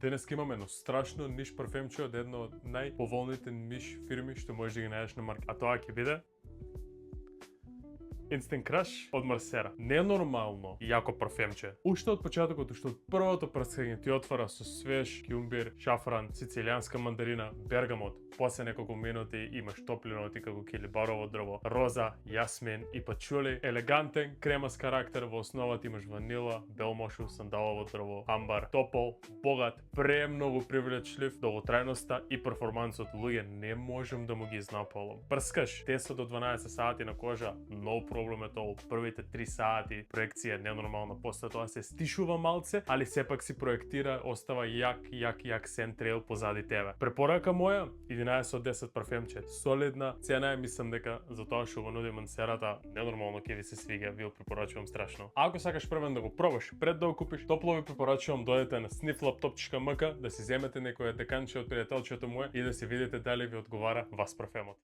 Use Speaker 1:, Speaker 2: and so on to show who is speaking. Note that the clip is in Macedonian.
Speaker 1: Денеска имаме едно страшно ниш парфемче од едно од најповолните ниш фирми што можеш да ги најдеш на маркет. А тоа ќе биде Instant Crush од Марсера. Ненормално јако парфемче. Уште од почетокот, уште од првото прскање ти отвара со свеж кјумбир, шафран, сицилијанска мандарина, бергамот. После неколку минути имаш топли ноти како келибарово дрво, роза, јасмин и пачули. Елегантен кремас карактер, во основата имаш ванила, белмошу, сандалово дрво, амбар, топол, богат, премногу привлечлив, долготрајноста и перформансот. Луѓе, не можам да му ги изнапалам. Прскаш 10 до 12 сати на кожа, no проблем е тоа. Првите 3 сати проекција ненормална, после тоа се стишува малце, али сепак си проектира, остава јак сен трейл позади тебе. Препорака моја, 11 од 10 парфемче, солидна цена е, мислам дека за тоа што го нуди Мансерата, ненормално ќе ви се свига, ви го препорачувам страшно. Ако сакаш првен да го пробаш пред да го купиш, топло ви препорачувам дојдете на snifflaptop.mk да си земете некоја деканче од пријателчето мое и да си видите дали ви одговара вас парфемот.